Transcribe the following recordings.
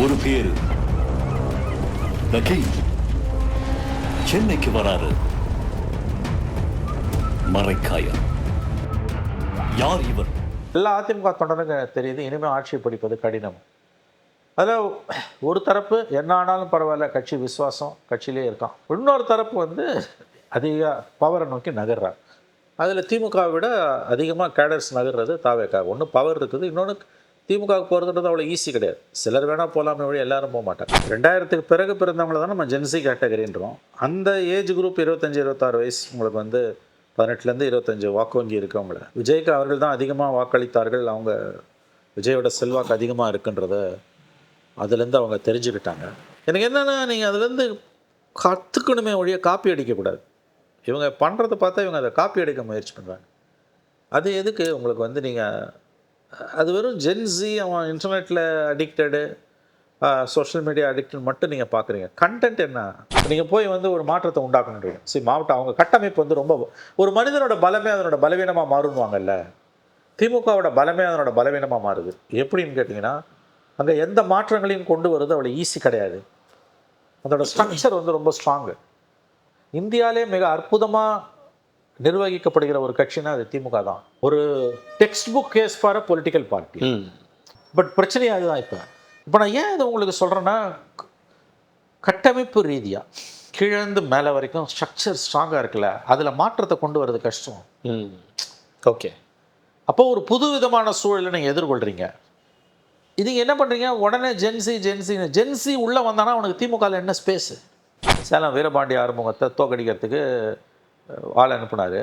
ஒரு பேரு The King சென்னைக்கு வராரு. மறைக்காயர். யார் இவர்? எல்லா அதிமுக தொண்டனுக்கு தெரியுது, இனிமேல் ஆட்சியை பிடிப்பது கடினம். அதில் ஒரு தரப்பு என்ன ஆனாலும் பரவாயில்ல, கட்சி விசுவாசம் கட்சியிலே இருக்கான். இன்னொரு தரப்பு வந்து அதிக பவரை நோக்கி நகர்றாங்க. அதில் திமுகவை விட அதிகமாக கேடர்ஸ் நகர்றது தாவேக்கா. ஒன்று பவர் இருக்குது, இன்னொன்று திமுகவுக்கு போகிறதுன்றது அவ்வளோ ஈஸி கிடையாது. சிலர் வேணால் போகலாமே வழி எல்லாரும் போக மாட்டாங்க. 2000க்கு பிறகு பிறந்தவங்கள தான் நம்ம ஜென்சி கேட்டகரின்றோம். அந்த ஏஜ் குரூப் 25-26 வயசு உங்களுக்கு வந்து 18லேருந்து 25 வாக்கு வங்கி இருக்கவங்கள விஜய்க்கு அவர்கள் தான் அதிகமாக வாக்களித்தார்கள். அவங்க விஜயோட செல்வாக்கு அதிகமாக இருக்குன்றத அதுலேருந்து அவங்க தெரிஞ்சுக்கிட்டாங்க. எனக்கு என்னென்னா, நீங்கள் அதுலேருந்து கற்றுக்கணுமே ஒழிய காப்பி அடிக்கக்கூடாது. இவங்க பண்ணுறதை பார்த்தா இவங்க அதை காப்பி அடிக்க முயற்சி பண்ணுறாங்க. அது எதுக்கு உங்களுக்கு வந்து நீங்கள் அது வெறும் ஜென்சி, அவன் இன்டர்நெட்டில் அடிக்டடு, சோஷியல் மீடியா அடிக்டட் மட்டும் நீங்கள் பார்க்குறீங்க. கண்டென்ட் என்ன? நீங்கள் போய் வந்து ஒரு மாற்றத்தை உண்டாக்கணுன்றீங்க. சரி, மாவட்டம் அவங்க கட்டமைப்பு வந்து ரொம்ப ஒரு மனிதனோட பலமே அதனோட பலவீனமாக மாறுவாங்கல்ல. திமுகவோட பலமே அதனோட பலவீனமாக மாறுது. எப்படின்னு கேட்டிங்கன்னா, அங்கே எந்த மாற்றங்களையும் கொண்டு வருது அவ்வளோ ஈஸி கிடையாது. அதோட ஸ்ட்ரக்சர் வந்து ரொம்ப ஸ்ட்ராங்கு. இந்தியாவிலே மிக அற்புதமாக நிர்வகிக்கப்படுகிற ஒரு கட்சினா அது திமுக தான். ஒரு textbook case for a political party. But பிரச்சனையாக அதுதான். இப்போ நான் ஏன் இதை உங்களுக்கு சொல்கிறேன்னா, கட்டமைப்பு ரீதியாக கீழேருந்து மேலே வரைக்கும் ஸ்ட்ரக்சர் ஸ்ட்ராங்காக இருக்குல்ல, அதில் மாற்றத்தை கொண்டு வர்றது கஷ்டம். ஓகே, அப்போ ஒரு புது விதமான சூழலை நீங்கள் எதிர்கொள்கிறீங்க. இது என்ன பண்ணுறீங்க, உடனே ஜென்சி உள்ளே வந்தானா அவனுக்கு திமுகவில் என்ன ஸ்பேஸு? சேலம் வீரபாண்டி ஆறுமுகத்தை தோக்கடிக்கிறதுக்கு ஆள் அனுப்புனார்,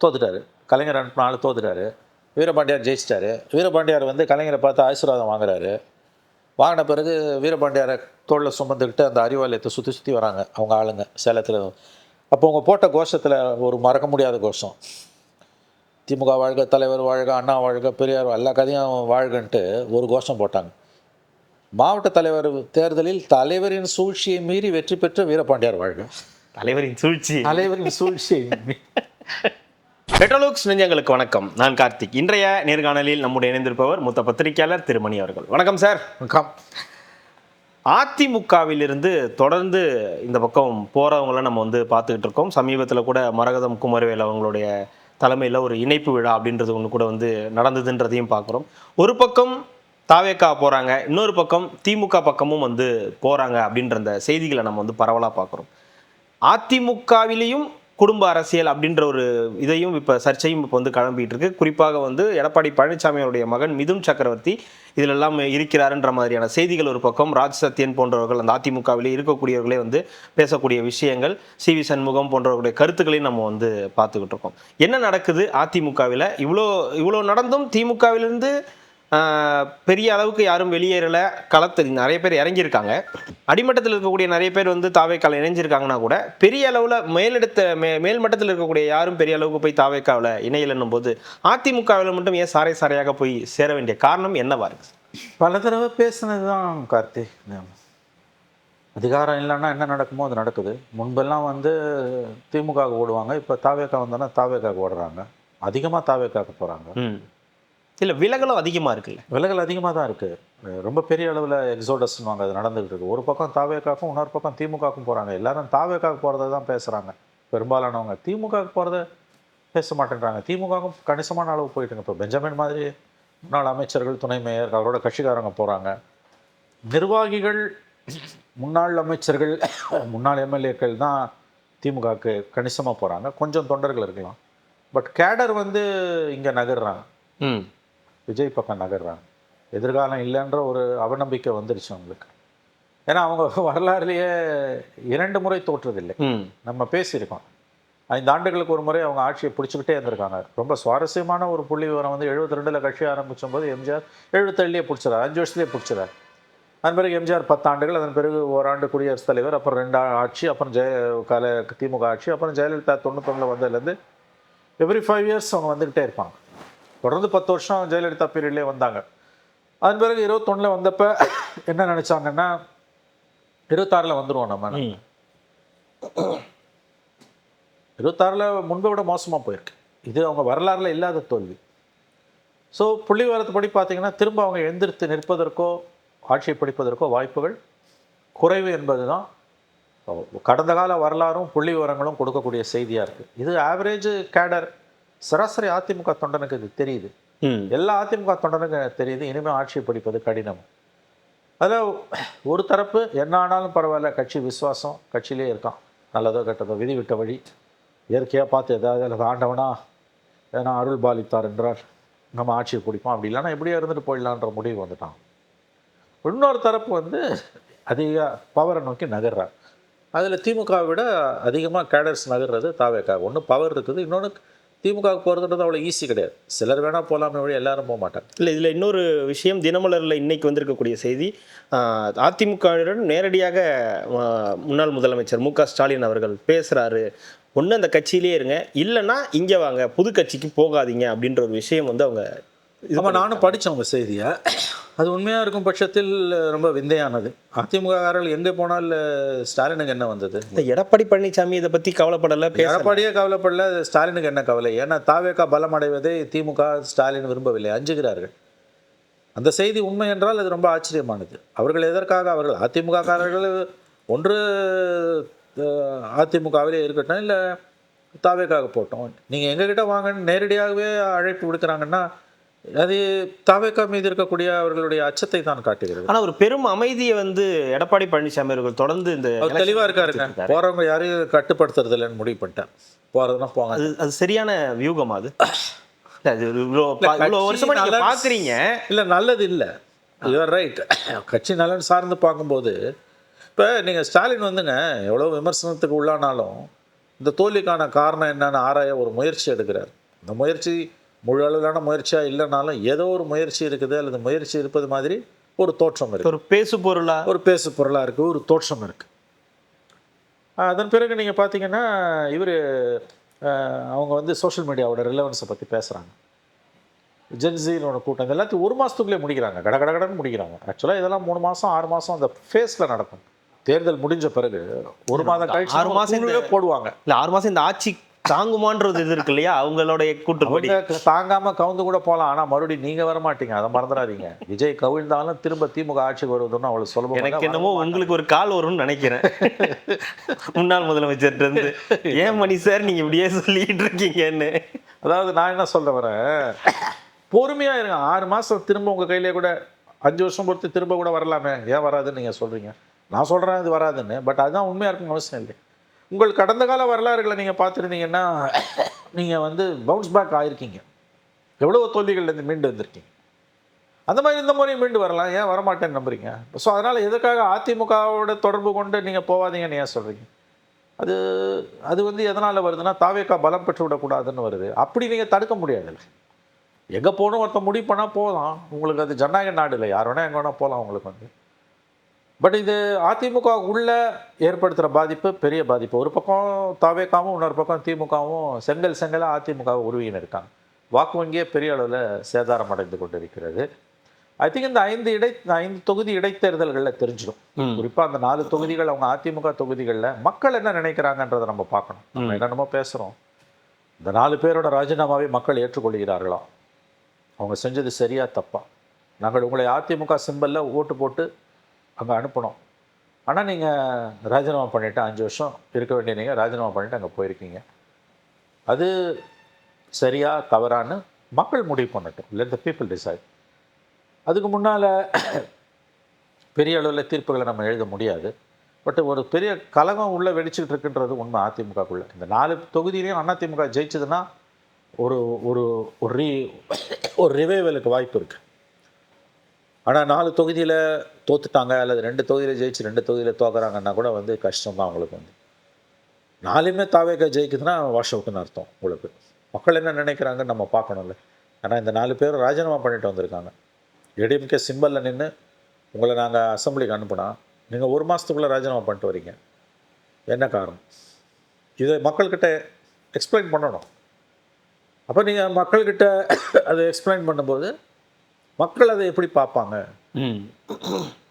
தோத்துட்டார். கலைஞர் அனுப்பினாலும் தோத்துட்டார். வீரபாண்டியார் ஜெயிச்சிட்டாரு. வீரபாண்டியார் வந்து கலைஞரை பார்த்து ஆசீர்வாதம் வாங்குறாரு. வாங்கின பிறகு வீரபாண்டியாரை தோளில் சுமந்துக்கிட்டு அந்த அறிவாலயத்தை சுற்றி வராங்க அவங்க ஆளுங்க சேலத்தில். அப்போ அவங்க போட்ட கோஷத்தில் ஒரு மறக்க முடியாத கோஷம், திமுக வாழ்க, தலைவர் வாழ்க, அண்ணா வாழ்க, பெரியார் எல்லா கதையும் வாழ்கன்ட்டு ஒரு கோஷம் போட்டாங்க. மாவட்ட தலைவர் தேர்தலில் தலைவரின் சூழ்ச்சியை மீறி வெற்றி பெற்ற வீரபாண்டியார் வாழ்க. தலைவரின் சூழ்ச்சி. ரெட்ரோலுக்ஸ் நெஞ்சங்களுக்கு வணக்கம். நான் கார்த்திக். இன்றைய நேர்காணலில் நம்முடைய இணைந்திருப்பவர் மூத்த பத்திரிகையாளர் திருமணி அவர்கள். வணக்கம் சார். வணக்கம். அதிமுகவிலிருந்து தொடர்ந்து இந்த பக்கம் போகிறவங்கள நம்ம வந்து பார்த்துக்கிட்டு இருக்கோம். சமீபத்தில் கூட மரகதம் குமரவேல் அவங்களுடைய தலைமையில் ஒரு இணைப்பு விழா அப்படின்றது ஒன்று கூட வந்து நடந்ததுன்றதையும் பார்க்குறோம். ஒரு பக்கம் தாவேக்கா போகிறாங்க, இன்னொரு பக்கம் திமுக பக்கமும் வந்து போகிறாங்க அப்படின்ற அந்த செய்திகளை நம்ம வந்து பரவலாக பார்க்குறோம். அதிமுகவிலையும் குடும்ப அரசியல் அப்படின்ற ஒரு இதையும் இப்போ சர்ச்சையும் இப்போ வந்து கிளம்பிட்டு இருக்கு. குறிப்பாக வந்து எடப்பாடி பழனிசாமி அவருடைய மகன் மிதுன் சக்கரவர்த்தி இதிலெல்லாம் இருக்கிறாருன்ற மாதிரியான செய்திகள் ஒரு பக்கம். ராஜ் சத்யன் போன்றவர்கள் அந்த அதிமுகவிலே இருக்கக்கூடியவர்களே வந்து பேசக்கூடிய விஷயங்கள், சி வி சண்முகம் போன்றவர்களுடைய கருத்துக்களையும் நம்ம வந்து பார்த்துக்கிட்டு இருக்கோம். என்ன நடக்குது அதிமுகவில்? இவ்வளோ நடந்தும் திமுகவிலிருந்து பெரிய அளவுக்கு யாரும் வெளியேறலை. களத்தில் நிறைய பேர் இறங்கியிருக்காங்க. அடிமட்டத்தில் இருக்கக்கூடிய நிறைய பேர் வந்து தாவேக்காவில் இணைஞ்சிருக்காங்கன்னா கூட பெரிய அளவில் மேல் மட்டத்தில் இருக்கக்கூடிய யாரும் பெரிய அளவுக்கு போய் தாவேக்காவில் இணையலன்னும் போது அதிமுகவில் மட்டும் ஏன் சாரையாக போய் சேர வேண்டிய காரணம் என்னவா இருக்கு? பல தடவை பேசுனது தான் கார்த்தி. அதிகாரம் இல்லைன்னா என்ன நடக்குமோ அது நடக்குது. முன்பெல்லாம் வந்து திமுகவுக்கு ஓடுவாங்க, இப்போ தாவேக்கா வந்தோன்னா தாவேக்காவுக்கு ஓடுறாங்க. அதிகமாக தாவேக்காவுக்கு போகிறாங்க. இல்லை, விலகலும் அதிகமாக இருக்குல்ல? விலகல் அதிகமாக தான் இருக்குது. ரொம்ப பெரிய அளவில் எக்ஸோடஸ்ன்னு அது நடந்துகிட்டு இருக்குது. ஒரு பக்கம் தாவேக்காக்கும் இன்னொரு பக்கம் திமுகவுக்கும் போகிறாங்க. எல்லாரும் தாவேக்காவுக்கு போகிறத தான் பேசுகிறாங்க. பெரும்பாலானவங்க திமுகவுக்கு போகிறத பேச மாட்டேங்கிறாங்க. திமுகவுக்கும் கணிசமான அளவு போயிட்டுங்க. இப்போ பெஞ்சமின் மாதிரி முன்னாள் அமைச்சர்கள், துணை மேயர், அவரோட கட்சிக்காரங்க போகிறாங்க. நிர்வாகிகள், முன்னாள் அமைச்சர்கள், முன்னாள் எம்எல்ஏக்கள் தான் திமுகவுக்கு கணிசமாக போகிறாங்க. கொஞ்சம் தொண்டர்கள் இருக்கலாம். பட் கேடர் வந்து இங்கே நகர்றாங்க, விஜய் பக்கம் நகர்றாங்க. எதிர்காலம் இல்லைன்ற ஒரு அவநம்பிக்கை வந்துடுச்சு அவங்களுக்கு. ஏன்னா அவங்க வரலாறுலேயே 2 முறை தோற்றதில்லை. நம்ம பேசியிருக்கோம். 5 ஆண்டுகளுக்கு ஒரு முறை அவங்க ஆட்சியை பிடிச்சிக்கிட்டே இருந்திருக்காங்க. ரொம்ப சுவாரஸ்யமான ஒரு புள்ளி விவரம் வந்து 72ல் கட்சி ஆரம்பிச்சும் போது எம்ஜிஆர் 77லேயே பிடிச்சிடார், 5 வருஷத்துலேயே பிடிச்சிடார். அதன் பிறகு எம்ஜிஆர் 10 ஆண்டுகள், அதன் பிறகு ஓராண்டு குடியரசுத் தலைவர், அப்புறம் 2 ஆட்சி, அப்புறம் திமுக ஆட்சி, அப்புறம் ஜெயலலிதா 91ல் வந்ததுலேருந்து எவ்ரி 5 இயர்ஸ் அவங்க வந்துக்கிட்டே இருப்பாங்க. தொடர்ந்து 10 வருஷம் ஜெயலலிதா பீரியட்லேயே வந்தாங்க. அதன் பிறகு 21ல் வந்தப்போ என்ன நினச்சாங்கன்னா 26ல் வந்துடுவோம் நம்ம. 26ல் முன்பை விட மோசமாக போயிருக்கு. இது அவங்க வரலாறுல இல்லாத தோல்வி. ஸோ புள்ளி விவரத்துப்படி பார்த்தீங்கன்னா திரும்ப அவங்க எழுந்திருத்து நிற்பதற்கோ ஆட்சியை பிடிப்பதற்கோ வாய்ப்புகள் குறைவு என்பது தான் கடந்த கால வரலாறும் புள்ளி விவரங்களும் கொடுக்கக்கூடிய செய்தியாக இருக்குது. இது ஆவரேஜ் கேடர் சராசரி அதிமுக தொண்டனுக்கு இது தெரியுது. எல்லா அதிமுக தொண்டனுக்கு தெரியுது இனிமேல் ஆட்சியை பிடிப்பது கடினம். அதில் ஒரு தரப்பு என்ன ஆனாலும் பரவாயில்ல, கட்சி விசுவாசம், கட்சியிலே இருக்கான், நல்லதோ கெட்டதோ விதி விட்ட வழி, இயற்கையாக பார்த்து ஏதாவது அல்லது ஆண்டவனா ஏன்னா அருள் பாலித்தார் என்றால் நம்ம ஆட்சியை பிடிப்போம், அப்படி இல்லைன்னா எப்படியோ இருந்துட்டு போயிடலான்ற முடிவு வந்துட்டான். இன்னொரு தரப்பு வந்து அதிக பவரை நோக்கி நகர்றார். அதில் திமுகவை விட அதிகமாக கேடர்ஸ் நகர்றது தாவேக்கா. ஒன்று பவர் இருக்குது, இன்னொன்று திமுகவுக்கு போகிறதுன்றது அவ்வளோ ஈஸி கிடையாது. சிலர் வேணால் போகலாமே வழி எல்லாரும் போக மாட்டாங்க. இல்லை, இதில் இன்னொரு விஷயம், தினமலரில் இன்னைக்கு வந்திருக்கக்கூடிய செய்தி, அதிமுகவுடன் நேரடியாக முன்னாள் முதலமைச்சர் மு.க. ஸ்டாலின் அவர்கள் பேசுகிறாரு. ஒன்று அந்த கட்சியிலே இருங்க, இல்லைன்னா இங்கே வாங்க, புது கட்சிக்கு போகாதீங்க அப்படின்ற ஒரு விஷயம் வந்து அவங்க நானும் படித்தேன் உங்கள் செய்தியை. அது உண்மையாக இருக்கும் பட்சத்தில் ரொம்ப விந்தையானது. அதிமுககாரர்கள் எங்கே போனால் ஸ்டாலினுக்கு என்ன வந்தது? எடப்பாடி பழனிசாமி இதை பற்றி கவலைப்படலை, எடப்பாடியே கவலைப்படல, ஸ்டாலினுக்கு என்ன கவலை? ஏன்னா தாவேக்கா பலம் அடைவதை திமுக ஸ்டாலின் விரும்பவில்லை, அஞ்சுகிறார்கள். அந்த செய்தி உண்மை என்றால் அது ரொம்ப ஆச்சரியமானது. அவர்கள் எதற்காக அவர்கள் அதிமுககாரர்கள் ஒன்று அதிமுகவிலே இருக்கட்டும், இல்லை தாவேக்காக போட்டோம், நீங்கள் எங்ககிட்ட வாங்கன்னு நேரடியாகவே அழைப்பு விடுக்கிறாங்கன்னா அது தாவேக்கா மீது இருக்கக்கூடிய அவர்களுடைய அச்சத்தை தான் காட்டுகிறது. ஆனால் ஒரு பெரும் அமைதியை வந்து எடப்பாடி பழனிசாமி அவர்கள் தொடர்ந்து இந்த தெளிவாக இருக்காருங்க. போகிறவங்க யாரையும் கட்டுப்படுத்துறது இல்லைன்னு முடிவு பண்ணிட்டேன். போகிறதுனா போங்க. அது சரியான வியூகம். அது வருஷமா நீங்க பார்க்குறீங்க. இல்லை, நல்லது இல்லை, யூஆர் ரைட். கட்சி நலன் சார்ந்து பார்க்கும்போது இப்போ நீங்கள் ஸ்டாலின் வந்துங்க எவ்வளோ விமர்சனத்துக்கு உள்ளானாலும் இந்த தோல்விக்கான காரணம் என்னன்னு ஆராய ஒரு முயற்சி எடுக்கிறார். இந்த முயற்சி முழு அளவிலான முயற்சியாக இல்லைனாலும் ஏதோ ஒரு முயற்சி இருக்குது, அல்லது முயற்சி இருப்பது மாதிரி ஒரு தோற்றம் இருக்குது, ஒரு பேசு பொருளாக இருக்குது, ஒரு தோற்றம் இருக்குது. அதன் பிறகு நீங்கள் பார்த்தீங்கன்னா இவர் அவங்க வந்து சோஷியல் மீடியாவோட ரிலவன்ஸை பற்றி பேசுகிறாங்க. ஜென்சியினோட கூட்டம் எல்லாத்தையும் ஒரு மாதத்துக்குள்ளே முடிக்கிறாங்க, கடகடன்னு முடிக்கிறாங்க. ஆக்சுவலாக இதெல்லாம் 3 மாதம் 6 மாதம் அந்த ஃபேஸில் நடக்கும். தேர்தல் முடிஞ்ச பிறகு 1 மாதம் கழிச்சு 6 மாதம் போடுவாங்க. இல்லை, 6 மாதம் இந்த ஆட்சி தாங்குமான்றது இது இருக்கு இல்லையா, அவங்களுடைய கூட்டுப்படி தாங்காமல் கவுந்து கூட போகலாம். ஆனால் மறுபடியும் நீங்கள் வர மாட்டீங்க, அதை மறந்துடாதீங்க. விஜய் கவிழ்ந்தாலும் திரும்ப திமுக ஆட்சிக்கு வருவதுன்னு அவ்வளோ சுலபம். எனக்கு என்னமோ உங்களுக்கு ஒரு கால் வரும்னு நினைக்கிறேன் முன்னாள் முதலமைச்சர் இருந்து. ஏன் மணி சார் நீங்கள் இப்படியே சொல்லிட்டு இருக்கீங்கன்னு. அதாவது நான் என்ன சொல்ல வரேன், பொறுமையாக இருங்க. 6 மாதம் திரும்ப உங்கள் கையிலே கூட 5 வருஷம் பொறுத்து திரும்ப கூட வரலாமே, ஏன் வராதுன்னு நீங்கள் சொல்கிறீங்க. நான் சொல்கிறேன் இது வராதுன்னு, பட் அதுதான் உண்மையாக இருக்குன்னு அவசியம் இல்லை. உங்கள் கடந்த கால வரலாறுகளை நீங்கள் பார்த்துருந்தீங்கன்னா நீங்கள் வந்து பவுன்ஸ் பேக் ஆகிருக்கீங்க, எவ்வளோ தோல்விகள்லேருந்து மீண்டு வந்திருக்கீங்க. அந்த மாதிரி இந்த முறையும் மீண்டு வரலாம், ஏன் வரமாட்டேன்னு நம்புறீங்க? ஸோ அதனால் எதுக்காக அதிமுகவோட தொடர்பு கொண்டு நீங்கள் போகாதீங்கன்னு ஏன் சொல்கிறீங்க? அது வந்து எதனால் வருதுன்னா தாவேக்கா பலம் பெற்று விடக்கூடாதுன்னு வருது. அப்படி நீங்கள் தடுக்க முடியாதுல்ல. எங்கே போகணும் ஒருத்தர் முடிவு பண்ணால் போகலாம். உங்களுக்கு அது ஜனநாயக நாடு இல்லை, யார் வேணால் எங்கே வேணால் போகலாம் உங்களுக்கு வந்து. பட் இது அதிமுக உள்ள ஏற்படுத்துகிற பாதிப்பு பெரிய பாதிப்பு. ஒரு பக்கம் தாவேக்காவும் இன்னொரு பக்கம் திமுகவும் செங்கலாக அதிமுகவை உருவின்னு இருக்காங்க. வாக்கு வங்கியே பெரிய அளவில் சேதாரம் அடைந்து கொண்டிருக்கிறது. ஐ திங்க் இந்த 5 தொகுதி இடைத்தேர்தல்களில் தெரிஞ்சிடும். குறிப்பாக அந்த 4 தொகுதிகள் அவங்க அதிமுக தொகுதிகளில் மக்கள் என்ன நினைக்கிறாங்கன்றதை நம்ம பார்க்கணும். நம்ம என்னென்னமோ பேசுகிறோம், இந்த 4 பேரோட ராஜினாமாவை மக்கள் ஏற்றுக்கொள்கிறார்களா, அவங்க செஞ்சது சரியா தப்பா? நாங்கள் உங்களை அதிமுக சிம்பலில் ஓட்டு போட்டு அங்கே அனுப்பணும், ஆனால் நீங்கள் ராஜினாமா பண்ணிவிட்டு 5 வருஷம் இருக்க வேண்டிய நீங்கள் ராஜினாமா பண்ணிவிட்டு அங்கே போயிருக்கீங்க, அது சரியா தவறான்னு மக்கள் முடிவு பண்ணட்டும். Let the people decide. அதுக்கு முன்னால் பெரிய அளவில் தீர்ப்புகளை நம்ம எழுத முடியாது. பட் ஒரு பெரிய கலகம் உள்ளே வெடிச்சுக்கிட்டு இருக்குன்றது உண்மை அதிமுகக்குள்ளே. இந்த 4 தொகுதியிலையும் அதிமுக ஜெயிச்சதுன்னா ஒரு ஒரு ஒரு ரிவைவலுக்கு வாய்ப்பு இருக்குது. ஆனால் 4 தொகுதியில் தோத்துட்டாங்க, அல்லது 2 தொகுதியில் ஜெயிச்சு 2 தொகுதியில் தோக்குறாங்கன்னா கூட வந்து கஷ்டம் தான் அவங்களுக்கு. வந்து 4மே தாவேக்கா ஜெயிக்குதுன்னா வாஷ் அவுட்டுன்னு அர்த்தம். உங்களுக்கு மக்கள் என்ன நினைக்கிறாங்கன்னு நம்ம பார்க்கணும்ல. ஆனால் இந்த 4 பேரும் ராஜினாமா பண்ணிட்டு வந்திருக்காங்க. ஏடிஎம்கே சிம்பலில் நின்று உங்களை நாங்கள் அசம்பிளிக்கு அனுப்புனா நீங்கள் 1 மாதத்துக்குள்ளே ராஜினாமா பண்ணிட்டு வரீங்க, என்ன காரணம்? இதை மக்கள்கிட்ட எக்ஸ்பிளைன் பண்ணணும். அப்போ நீங்கள் மக்கள்கிட்ட அதை எக்ஸ்பிளைன் பண்ணும்போது மக்கள் அதை எப்படி பார்ப்பாங்க?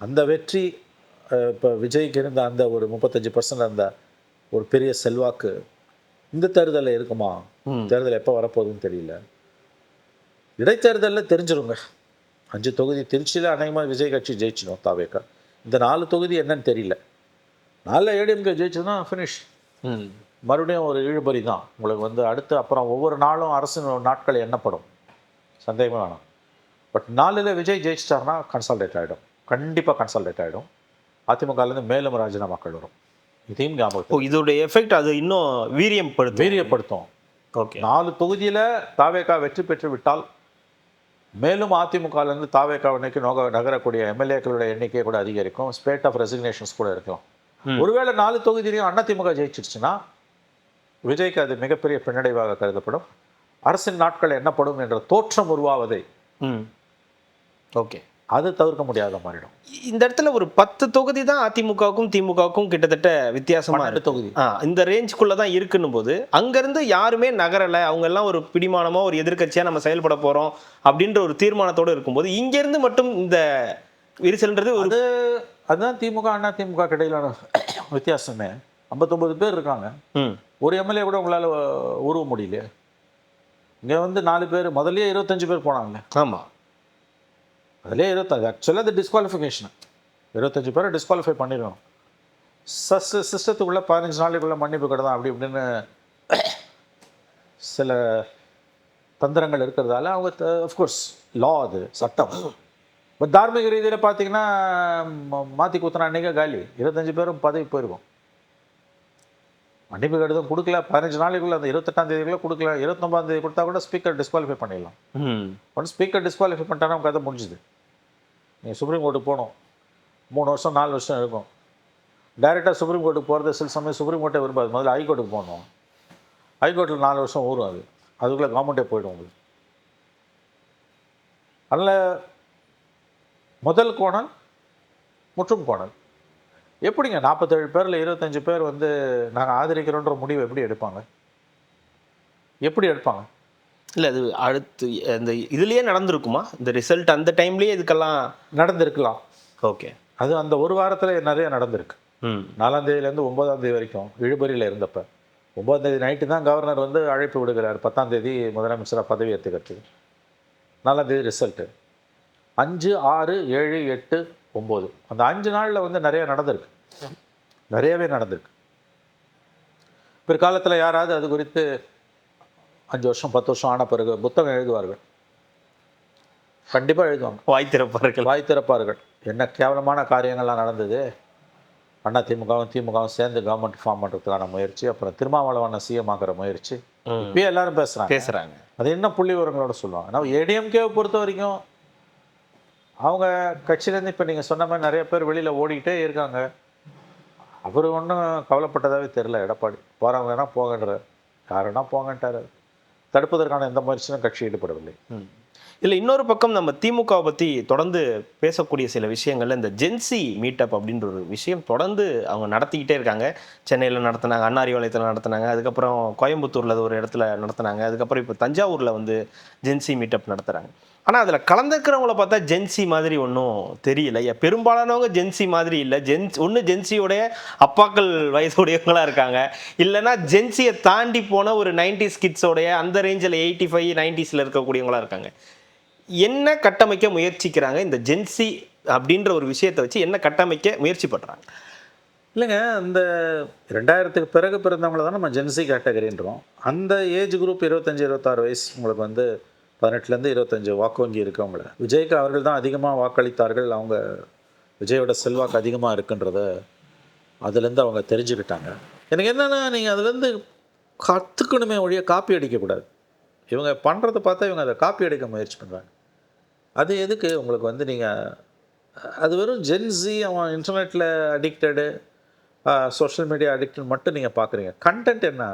அந்த வெற்றி இப்போ விஜய்க்கு இருந்த அந்த ஒரு 35% அந்த ஒரு பெரிய செல்வாக்கு இந்த தேர்தலில் இருக்குமா? தேர்தல் எப்போ வரப்போகுதுன்னு தெரியல. இடைத்தேர்தலில் தெரிஞ்சிருங்க. 5 தொகுதி திருச்சியில் அநேகமாக விஜய் கட்சி ஜெயிச்சிடும் தாவேக்கா. இந்த 4 தொகுதி என்னன்னு தெரியல. 4 ஏடிஎம்கே ஜெயிச்சதுன்னா ஃபினிஷ். மறுபடியும் ஒரு இழுபறி தான் உங்களுக்கு வந்து அடுத்து. அப்புறம் ஒவ்வொரு நாளும் அரசு நாட்கள் எண்ணப்படும், சந்தேகமே வேணாம். பட் 4ல் விஜய் ஜெயிச்சிட்டாருன்னா கன்சால்டேட் ஆகிடும், கண்டிப்பாக கன்சால்டேட் ஆகிடும். அதிமுகலேருந்து மேலும் ராஜினாமாக்கள் வரும். இதையும் ஞாபகம். இதோடைய எஃபெக்ட் அது இன்னும் வீரியப்படுத்தும். ஓகே, 4 தொகுதியில் தாவேக்கா வெற்றி பெற்று விட்டால் மேலும் அதிமுகலேருந்து தாவேக்கா அன்னைக்கு நகரக்கூடிய எம்எல்ஏக்களுடைய எண்ணிக்கை கூட அதிகரிக்கும். ஸ்பேட் ஆஃப் ரெசிக்னேஷன்ஸ் கூட இருக்கலாம். ஒருவேளை 4 தொகுதியிலையும் அதிமுக ஜெயிச்சிருச்சுன்னா விஜய்க்கு அது மிகப்பெரிய பின்னடைவாக கருதப்படும். அரசின் நாட்கள் எண்ணப்படும் என்ற தோற்றம் உருவாவதை ஓகே அது தவிர்க்க முடியாத மாறிடும். இந்த இடத்துல ஒரு 10 தொகுதி தான் அதிமுகவுக்கும் திமுகவுக்கும் கிட்டத்தட்ட வித்தியாசமா இருக்கு. தொகுதி இந்த ரேஞ்சுக்குள்ள தான் இருக்குன்னும் போது அங்கிருந்து யாருமே நகரலை, அவங்க எல்லாம் ஒரு பிடிமானமா ஒரு எதிர்க்கட்சியா நம்ம செயல்பட போறோம் அப்படின்ற ஒரு தீர்மானத்தோடு இருக்கும்போது இங்க இருந்து மட்டும் இந்த விரிசல்ன்றது ஒரு அதுதான் திமுக அண்ணா திமுக இடையிலான வித்தியாசமே. 59 பேர் இருக்காங்க, ஒரு எம்எல்ஏ கூட உங்களால் உருவ முடியலையே. இங்கே வந்து 4 பேர், முதல்ல 25 பேர் போனாங்களே. ஆமாம், அதிலே 25. ஆக்சுவலாக அது டிஸ்குவாலிஃபிகேஷன். 25 பேரை டிஸ்குவாலிஃபை பண்ணிடணும். சிஸ்டத்துக்குள்ளே 15 நாளைக்குள்ளே மன்னிப்பு கிடதான் அப்படி இப்படின்னு சில தந்திரங்கள் இருக்கிறதால அவங்க அஃப்கோர்ஸ் லா, அது சட்டம். பட் தார்மீக ரீதியில் பார்த்தீங்கன்னா மாற்றி குத்துனா அன்றைக்கே காலி, 25 பேரும் பதவி போயிருக்கும். மன்னிப்பு கடிதம் கொடுக்கல 15 நாளைக்குள்ளே, அந்த 28ஆம் தேதிக்குள்ளே கொடுக்கல, 29ஆம் தேதி கொடுத்தா கூட ஸ்பீக்கர் டிஸ்குவாலிஃபை பண்ணிடலாம். ஒன் ஸ்பீக்கர் டிஸ்குவாலிஃபை பண்ணிட்டானா கதை முடிஞ்சுது. நீங்கள் சுப்ரீம் கோர்ட்டுக்கு போகணும், 3 வருஷம் 4 வருஷம் இருக்கும். டைரெக்டாக சுப்ரீம் கோர்ட்டுக்கு போகிறது சில சமயம் சுப்ரீம் கோர்ட்டே விரும்பாது. முதல்ல ஹைகோர்ட்டுக்கு போகணும், ஹைகோர்ட்டில் 4 வருஷம் ஊறும். அதுக்குள்ளே கவர்மெண்ட்டே போய்டும் உங்களுக்கு. அதில் முதல் கோணல் முற்றும் கோணல். எப்படிங்க 47 பேரில் 25 பேர் வந்து நாங்கள் ஆதரிக்கிறோன்ற முடிவு எப்படி எடுப்பாங்க? எப்படி எடுப்பாங்க? இல்லை, அது அடுத்து இந்த இதுலேயே நடந்திருக்குமா? இந்த ரிசல்ட் அந்த டைம்லேயே இதுக்கெல்லாம் நடந்திருக்கலாம். ஓகே, அது அந்த ஒரு வாரத்தில் நிறைய நடந்திருக்கு. 4ஆம் தேதியிலேருந்து 9ஆம் தேதி வரைக்கும் இழுபறியில் இருந்தப்போ 9ஆம் தேதி நைட்டு தான் கவர்னர் வந்து அழைப்பு விடுகிறார் 10ஆம் தேதி முதலமைச்சராக பதவி ஏற்றுக்கிறதுக்கு. 4ஆம் தேதி ரிசல்ட்டு. 5, 6, 7, 8, 9 அந்த 5 நாளில் வந்து நிறைய நடந்திருக்கு, நிறையவே நடந்திருக்கு. பிற்காலத்தில் யாராவது அது குறித்து 5 வருஷம் 10 வருஷம் ஆன பிறகு புத்தகம் எழுதுவார்கள், கண்டிப்பாக எழுதுவாங்க. வாய் திறப்பார்கள். என்ன கேவலமான காரியங்கள்லாம் நடந்தது, அண்ணா திமுகவும் சேர்ந்து கவர்மெண்ட் ஃபார்ம் பண்ணுறதுக்கான முயற்சி, அப்புறம் திருமாவளவனை சிஎம் ஆகிற முயற்சி, இப்பயே எல்லாரும் பேசுகிறாங்க. அது என்ன புள்ளி விவரங்களோட சொல்லுவாங்க. ஆனால் ஏடிஎம்கேவை பொறுத்த வரைக்கும் அவங்க கட்சியிலேருந்து இப்போ நீங்கள் சொன்ன மாதிரி நிறைய பேர் வெளியில் ஓடிக்கிட்டே இருக்காங்க. அவர் ஒன்றும் கவலைப்பட்டதாகவே தெரில. எடப்பாடி போகிறவங்க வேணால் போகன்ற, யாருன்னா போங்கன்ட்டார். தடுப்பதற்கான எந்த முயற்சியும் கட்சி ஈடுபடவில்லை. இல்லை, இன்னொரு பக்கம் நம்ம திமுகவை பற்றி தொடர்ந்து பேசக்கூடிய சில விஷயங்கள்ல இந்த ஜென்சி மீட்டப் அப்படின்ற ஒரு விஷயம் தொடர்ந்து அவங்க நடத்திக்கிட்டே இருக்காங்க. சென்னையில் நடத்தினாங்க, அண்ணாரிபாளையத்தில் நடத்தினாங்க, அதுக்கப்புறம் கோயம்புத்தூரில் ஒரு இடத்துல நடத்தினாங்க, அதுக்கப்புறம் இப்போ தஞ்சாவூரில் வந்து ஜென்சி மீட்டப் நடத்துகிறாங்க. ஆனால் அதில் கலந்துக்கிறவங்கள பார்த்தா ஜென்சி மாதிரி ஒன்றும் தெரியல. பெரும்பாலானவங்க ஜென்சி மாதிரி இல்லை. ஒன்று ஜென்சியோடைய அப்பாக்கள் வயசுடையவங்களாக இருக்காங்க, இல்லைனா ஜென்சியை தாண்டி போன ஒரு 90s கிட்ஸோடைய அந்த ரேஞ்சில் 85, 90s இருக்கக்கூடியவங்களாக இருக்காங்க. என்ன கட்டமைக்க முயற்சிக்கிறாங்க இந்த ஜென்சி அப்படின்ற ஒரு விஷயத்தை வச்சு? என்ன கட்டமைக்க முயற்சி பண்ணுறாங்க? இல்லைங்க, அந்த 2000க்கு பிறகு பிறந்தவங்கள தான் நம்ம ஜென்சி கேட்டகரின்றோம். அந்த ஏஜ் குரூப் 25, 26 வயசு உங்களுக்கு வந்து 18லேருந்து 25 வாக்கு வங்கி இருக்கவங்கள விஜய்க்கு அவர்கள் தான் அதிகமாக வாக்களித்தார்கள். அவங்க விஜயோட செல்வாக்கு அதிகமாக இருக்குன்றத அதுலேருந்து அவங்க தெரிஞ்சுக்கிட்டாங்க. எனக்கு என்னென்னா, நீங்கள் அதுலேருந்து கற்றுக்கணுமே ஒழிய காப்பி அடிக்கக்கூடாது. இவங்க பண்ணுறதை பார்த்தா இவங்க அதை காப்பி அடிக்க முயற்சி பண்ணுறாங்க. அது எதுக்கு உங்களுக்கு வந்து நீங்கள் அது வெறும் ஜென்சி, அவன் இன்டர்நெட்டில் அடிக்டடு, சோஷியல் மீடியா அடிக்டட் மட்டும் நீங்கள் பார்க்குறீங்க. கண்டென்ட் என்ன,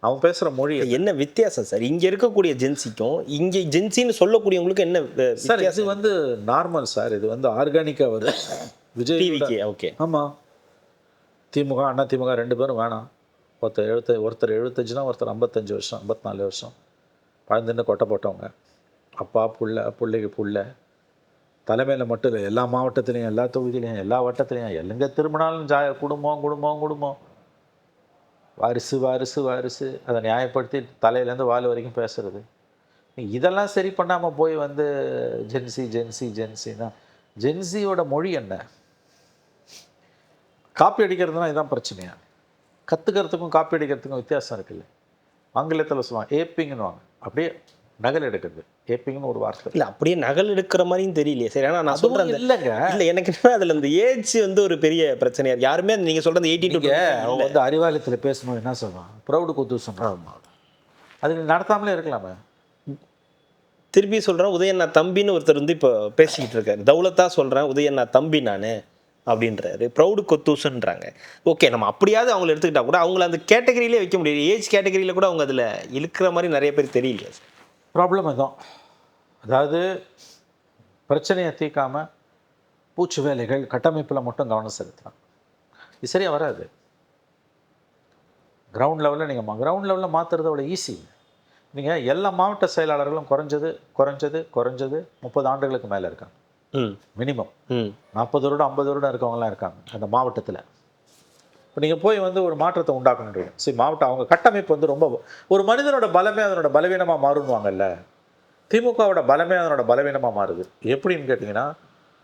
அவன் பேசுகிற மொழி என்ன வித்தியாசம் சார் இங்கே இருக்கக்கூடிய ஜென்சிக்கும் இங்கே ஜென்சின்னு சொல்லக்கூடியவங்களுக்கு என்ன சார்? இது வந்து நார்மல் சார், இது வந்து ஆர்கானிக்காக வருது. விஜய் டிவிக்கு ஓகே. ஆமாம், திமுக அண்ணா திமுக 2 பேரும் வேணாம். ஒருத்தர் 75னா ஒருத்தர் 55 வருஷம் 54 வருஷம் பழந்துன்னு கொட்டை போட்டவங்க. அப்பா பிள்ளைக்கு புள்ள தலைமையில் மட்டும் இல்லை, எல்லா மாவட்டத்துலேயும், எல்லா தொகுதியிலையும், எல்லா வட்டத்துலேயும் எங்கே திரும்பினாலும் குடும்பம் வாரிசு அதை நியாயப்படுத்தி தலையிலேருந்து வால் வரைக்கும் பேசுகிறது. இதெல்லாம் சரி பண்ணாமல் போய் வந்து ஜென்சின்னா ஜென்சியோட மொழி என்ன? காப்பி அடிக்கிறதுனா இதுதான் பிரச்சனையா? கற்றுக்கிறதுக்கும் காப்பி அடிக்கிறதுக்கும் வித்தியாசம் இருக்குல்ல. ஆங்கிலத்தில் சொல்லுவாங்க ஏப்பிங்னுவாங்க, அப்படியே நகல் எடுக்கிறது. ஏப்பிங்னு ஒரு வார்த்தை. இல்லை அப்படியே நகல் எடுக்கிற மாதிரியும் தெரியலையே. சரி, ஆனால் நான் சொல்கிறேன் இல்லைங்க. இல்லை, எனக்கு என்ன அதில் அந்த ஏஜ் வந்து ஒரு பெரிய பிரச்சனையா இருக்கு. யாருமே நீங்கள் சொல்கிறது 82 அவங்க வந்து அறிவாலயத்தில் பேசணும் என்ன சொல்லுவான், ப்ரௌடு குத்து சொல்கிறான். அது நடத்தாமலே இருக்கலாமே. திருப்பி சொல்கிறேன், உதயண்ணா தம்பின்னு ஒருத்தர் வந்து இப்போ பேசிக்கிட்டு இருக்காரு. தௌலத்தா சொல்கிறேன், உதயண்ணா தம்பி நான் அப்படின்றாரு. ப்ரௌடு கொத்தூசுன்றாங்க. ஓகே, நம்ம அப்படியாவது அவங்கள எடுத்துக்கிட்டா கூட அவங்கள அந்த கேட்டகரியிலே வைக்க முடியாது. ஏஜ் கேட்டகரியில் கூட அவங்க அதில் இழுக்கிற மாதிரி நிறைய பேர் தெரியலையா? ப்ராப்ளம் இதுதான். அதாவது பிரச்சனையை தீர்க்காமல் பூச்சு வேலைகள் கட்டமைப்பில் மட்டும் கவனம் செலுத்தலாம். இது சரியாக வராது. கிரவுண்ட் லெவலில் நீங்கள் கிரவுண்ட் லெவலில் மாற்றுறது அவ்வளோ ஈஸி. நீங்கள் எல்லா மாவட்ட செயலாளர்களும் குறைஞ்சது 30 ஆண்டுகளுக்கு மேலே இருக்காங்க. மினிமம் 40 வருடம் 50 வருடம் இருக்கவங்கலாம் இருக்காங்க அந்த மாவட்டத்தில். இப்போ நீங்கள் போய் வந்து ஒரு மாற்றத்தை உண்டாக்கணுன்றீங்க. சரி, மாவட்டம் அவங்க கட்டமைப்பு வந்து ரொம்ப ஒரு மனிதனோட பலமே அதனோட பலவீனமாக மாறுன்னுவாங்கல்ல. திமுகவோட பலமே அதனோட பலவீனமாக மாறுது. எப்படின்னு கேட்டிங்கன்னா,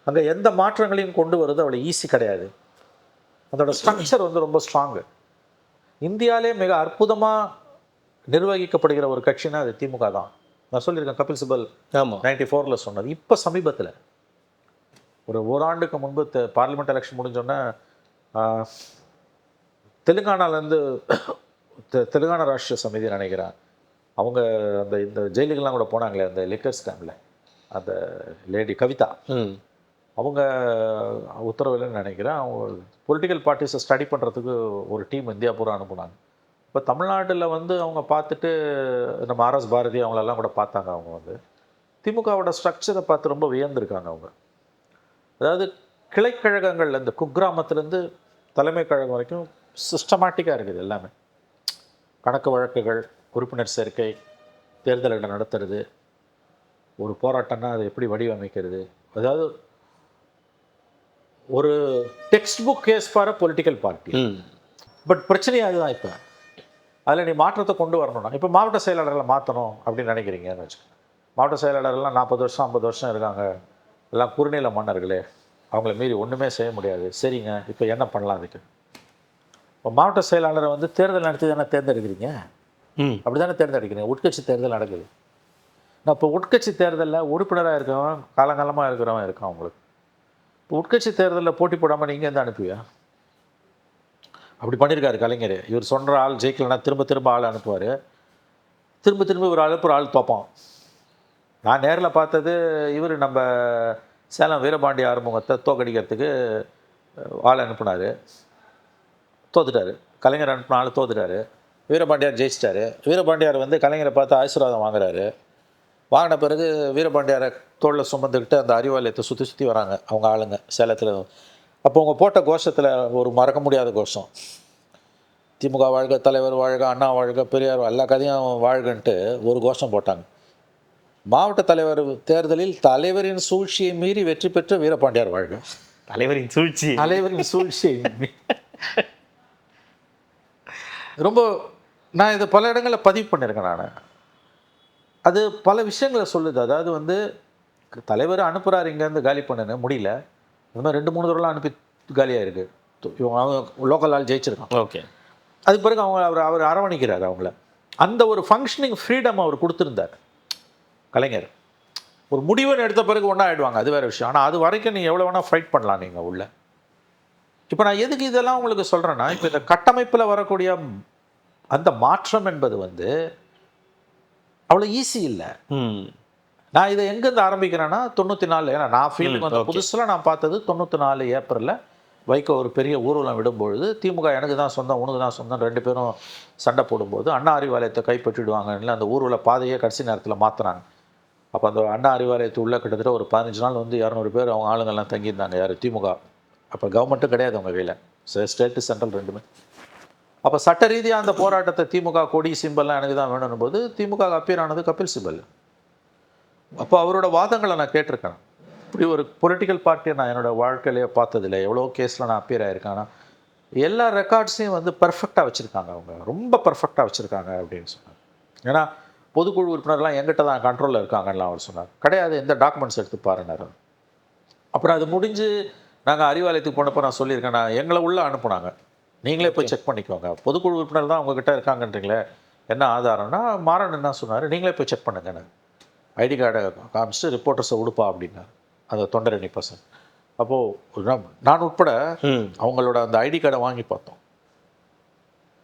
அங்கே எந்த மாற்றங்களையும் கொண்டு வருது அவ்வளோ ஈஸி கிடையாது. அதோட ஸ்ட்ரக்சர் வந்து ரொம்ப ஸ்ட்ராங்கு. இந்தியாவிலே மிக அற்புதமாக நிர்வகிக்கப்படுகிற ஒரு கட்சினா அது திமுக தான். நான் சொல்லியிருக்கேன், கபில் சிபல் 94ல் சொன்னது. இப்போ சமீபத்தில் ஒரு ஓராண்டுக்கு முன்பு பார்லிமெண்ட் எலெக்ஷன் முடிஞ்சோன்னே தெலுங்கானாலேருந்து தெலுங்கானா ராஷ்ட்ரிய சமிதி நினைக்கிறேன், அவங்க அந்த இந்த ஜெயிலுக்கெல்லாம் கூட போனாங்களே அந்த லிக்கர் ஸ்கேமில், அந்த லேடி கவிதா, அவங்க உத்தரவுலன்னு நினைக்கிறேன். அவங்க பொலிட்டிக்கல் பார்ட்டிஸை ஸ்டடி பண்ணுறதுக்கு ஒரு டீம் இந்தியா பூரா அனுப்புனாங்க. இப்போ தமிழ்நாட்டில் வந்து அவங்க பார்த்துட்டு நம்ம ஆர்எஸ் பாரதி அவங்களெல்லாம் கூட பார்த்தாங்க. அவங்க வந்து திமுகவோட ஸ்ட்ரக்சரை பார்த்து ரொம்ப வியந்திருக்காங்க அவங்க. அதாவது கிளைக்கழகங்கள் இந்த குக்கிராமத்துலேருந்து தலைமை கழகம் வரைக்கும் சிஸ்டமேட்டிக்காக இருக்குது எல்லாமே. கணக்கு வழக்குகள், உறுப்பினர் சேர்க்கை, தேர்தல்களை நடத்துறது, ஒரு போராட்டம்னா அதை எப்படி வடிவமைக்கிறது, அதாவது ஒரு textbook case for a political party. But பிரச்சனையாக அதுதான். இப்போ அதில் நீ மாற்றத்தை கொண்டு வரணும்னா, இப்போ மாவட்ட செயலாளர்களை மாற்றணும் அப்படின்னு நினைக்கிறீங்கன்னு வச்சுக்கோங்க. மாவட்ட செயலாளர்கள்லாம் 40 வருஷம் 50 வருஷம் இருக்காங்க, எல்லாம் குறுநில மன்னர்களே, அவங்கள மீறி ஒன்றுமே செய்ய முடியாது. சரிங்க, இப்போ என்ன பண்ணலாம் அதுக்கு? இப்போ மாவட்ட செயலாளரை வந்து தேர்தல் நடத்தி தானே தேர்ந்தெடுக்கிறீங்க, அப்படி தானே தேர்ந்தெடுக்கிறீங்க. உட்கட்சி தேர்தல் நடக்குது. நான் இப்போ உட்கட்சி தேர்தலில் உறுப்பினராக இருக்கிறவன் காலங்காலமாக இருக்கிறவன் இருக்கான். அவங்களுக்கு இப்போ உட்கட்சி தேர்தலில் போட்டி போடாமல் நீங்கள் எந்த அனுப்புவியா? அப்படி பண்ணியிருக்காரு கலைஞர். இவர் சொல்கிற ஆள் ஜெயிக்கலன்னா திரும்ப ஆள் அனுப்புவார். திரும்ப ஒரு ஆள் தோப்பான். நான் நேரில் பார்த்தது, இவர் நம்ம சேலம் வீரபாண்டி ஆறுமுகத்தை தோக்கடிக்கிறதுக்கு ஆள் அனுப்புனார், தோத்துட்டார். கலைஞர் அனுப்பின ஆள் தோத்துட்டார். வீரபாண்டியார் ஜெயிச்சிட்டாரு. வீரபாண்டியார் வந்து கலைஞரை பார்த்து ஆசீர்வாதம் வாங்குறாரு. வாங்கின பிறகு வீரபாண்டியாரை தோளில் சுமந்துக்கிட்டு அந்த அறிவாலயத்தை சுற்றி வராங்க அவங்க ஆளுங்க சேலத்தில். அப்போ அவங்க போட்ட கோஷத்தில் ஒரு மறக்க முடியாத கோஷம், திமுக வாழ்க, தலைவர் வாழ்க, அண்ணா வாழ்க, பெரியார் எல்லா கதையும் வாழ்கன்ட்டு ஒரு கோஷம் போட்டாங்க. மாவட்ட தலைவர் தேர்தலில் தலைவரின் சூழ்ச்சியை மீறி வெற்றி பெற்ற வீரபாண்டியார் வாழ்க. தலைவரின் சூழ்ச்சியை ரொம்ப நான் இதை பல இடங்களில் பதிவு பண்ணியிருக்கேன். நான் அது பல விஷயங்களை சொல்லுது. அதாவது வந்து தலைவர் அனுப்புகிறார் இங்கேருந்து காலி பண்ணுன்னு முடியல, இந்த மாதிரி 2-3 தடவை அனுப்பி காலியாக இருக்குது. அவங்க லோக்கல் ஆள் ஜெயிச்சிருக்கான். ஓகே, அதுக்கு பிறகு அவர் அரவணைக்கிறார் அவங்கள. அந்த ஒரு ஃபங்க்ஷனிங் ஃப்ரீடம் அவர் கொடுத்துருந்தார் கலைஞர். ஒரு முடிவுன்னு எடுத்த பிறகு ஒன்றா ஆகிடுவாங்க, அது வேறு விஷயம். ஆனால் அது வரைக்கும் நீங்கள் எவ்வளோ வேணால் ஃபைட் பண்ணலாம் நீங்கள் உள்ள. இப்போ நான் எதுக்கு இதெல்லாம் உங்களுக்கு சொல்கிறேன்னா, இப்போ இந்த கட்டமைப்பில் வரக்கூடிய அந்த மாற்றம் என்பது வந்து அவ்வளோ ஈஸி இல்லை. நான் இதை எங்கேருந்து ஆரம்பிக்கிறேன்னா 94, ஏன்னா நான் ஃபீல்டுக்கு வந்து புதுசில் நான் பார்த்தது 94 ஏப்ரலில் வைகோ ஒரு பெரிய ஊர்வலம் விடும்பொழுது திமுக எனக்கு தான் சொந்தம் உனக்கு தான் சொந்தம் 2 பேரும் சண்டை போடும்போது அண்ணா அறிவாலயத்தை கைப்பற்றிடுவாங்கன்னு அந்த ஊர்வல பாதையை கடைசி நேரத்தில் மாற்றினாங்க. அப்போ அந்த அண்ணா அறிவாலயத்து உள்ள கிட்டத்தட்ட ஒரு 15 நாள் வந்து 200 பேர் அவங்க ஆளுங்கள்லாம் தங்கியிருந்தாங்க. யார்? திமுக. அப்போ கவர்மெண்ட்டும் கிடையாது அவங்க கையில், ஸ்டேட்டு சென்ட்ரல் ரெண்டுமே. அப்போ சட்ட ரீதியாக அந்த போராட்டத்தை திமுக கொடி சிம்பல்லாம் எனக்கு தான் வேணும் போது திமுக அப்பியர் ஆனது கபில் சிபல். அப்போ அவரோட வாதங்களை நான் கேட்டிருக்கேன். இப்படி ஒரு பொலிட்டிக்கல் பார்ட்டியை நான் என்னோடய வாழ்க்கையிலேயே பார்த்ததில்லை. எவ்வளோ கேஸில் நான் அப்பியர் ஆகிருக்கேன். ஆனால் எல்லா ரெக்கார்ட்ஸையும் வந்து பர்ஃபெக்டாக வச்சுருக்காங்க, அவங்க ரொம்ப பர்ஃபெக்டாக வச்சுருக்காங்க அப்படின்னு சொன்னாங்க. ஏன்னா பொதுக்குழு உறுப்பினர்லாம் எங்கிட்ட தான் கண்ட்ரோலில் இருக்காங்கலாம் அவர் சொன்னார். கிடையாது, எந்த டாக்குமெண்ட்ஸ் எடுத்து பாருன்னாரு. அப்புறம் அது முடிஞ்சு நாங்கள் அறிவாலயத்துக்கு போனப்போ நான் சொல்லியிருக்கேன், நான் எங்களை உள்ளே அனுப்புனாங்க, நீங்களே போய் செக் பண்ணிக்கோங்க, பொதுக்குழு உறுப்பினர் தான் உங்ககிட்ட இருக்காங்கன்றீங்களே, என்ன ஆதாரம்னா மாறன் என்ன சொன்னார், நீங்களே போய் செக் பண்ணுங்க, ஐடி கார்டை காமிச்சிட்டு ரிப்போர்ட்டர்ஸை உடுப்பா அப்படின்னாரு அந்த தொண்டரணி பசங்க. அப்போது நான் உட்பட அவங்களோட அந்த ஐடி கார்டை வாங்கி பார்த்தோம்.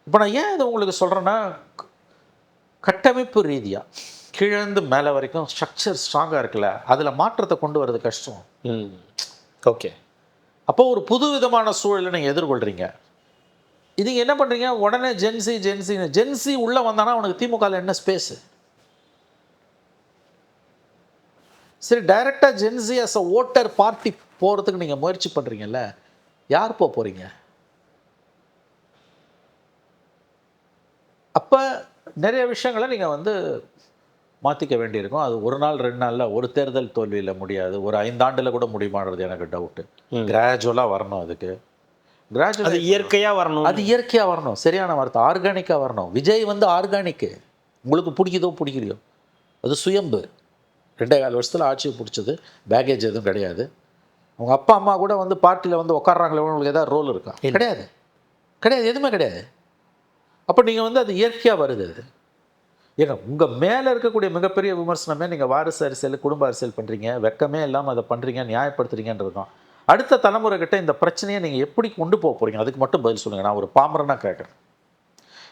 இப்போ நான் ஏன் இதை உங்களுக்கு சொல்கிறேன்னா, கட்டமைப்பு ரீதியாக கீழேந்து மேலே வரைக்கும் ஸ்ட்ரக்சர் ஸ்ட்ராங்காக இருக்குல்ல, அதில் மாற்றத்தை கொண்டு வர்றது கஷ்டம். ஓகே. அப்போ ஒரு புது விதமான சூழலை நீங்கள் எதிர்கொள்கிறீங்க. இது என்ன பண்ணுறீங்க, உடனே ஜென்சி உள்ளே வந்தானா அவனுக்கு திமுகவில் என்ன ஸ்பேஸு? சரி, டைரெக்டாக Gen Z as a voter party போகிறதுக்கு நீங்கள் முயற்சி பண்ணுறீங்கல்ல, யார் போகிறீங்க? அப்போ நிறைய விஷயங்களை நீங்கள் வந்து மாற்றிக்க வேண்டியிருக்கும். அது ஒரு நாள் 2 நாளில், ஒரு தேர்தல் தோல்வியில் முடியாது, ஒரு 5 ஆண்டில் கூட முடியுமான்றது எனக்கு டவுட்டு. கிராஜுவலாக வரணும். அதுக்கு அது இயற்கையாக வரணும். அது இயற்கையாக வரணும், சரியான வார்த்தை, ஆர்கானிக்காக வரணும். விஜய் வந்து ஆர்கானிக்கு, உங்களுக்கு பிடிக்குதோ பிடிக்கலையோ, அது சுயம்பு. 2.25 வருஷத்தில் ஆட்சியை பிடிச்சது, பேகேஜ் எதுவும் கிடையாது. அவங்க அப்பா அம்மா கூட வந்து பார்ட்டியில் வந்து உட்காடுறாங்களே, உங்களுக்கு ஏதாவது ரோல் இருக்கா? கிடையாது, எதுவுமே கிடையாது. அப்போ நீங்கள் வந்து அது இயற்கையாக வருது. அது ஏங்க, உங்கள் மேலே இருக்கக்கூடிய மிகப்பெரிய விமர்சனமே நீங்கள் வாரிசு அரசியல், குடும்ப அரசியல் பண்ணுறீங்க, வெக்கமே இல்லாமல் அதை பண்ணுறீங்க, நியாயப்படுத்துறீங்கன்றது தான். அடுத்த தலைமுறைகிட்ட இந்த பிரச்சனையை நீங்கள் எப்படி கொண்டு போக போகிறீங்க, அதுக்கு மட்டும் பதில் சொல்லுங்கள். நான் ஒரு பாமரனாக கேட்குறேன்.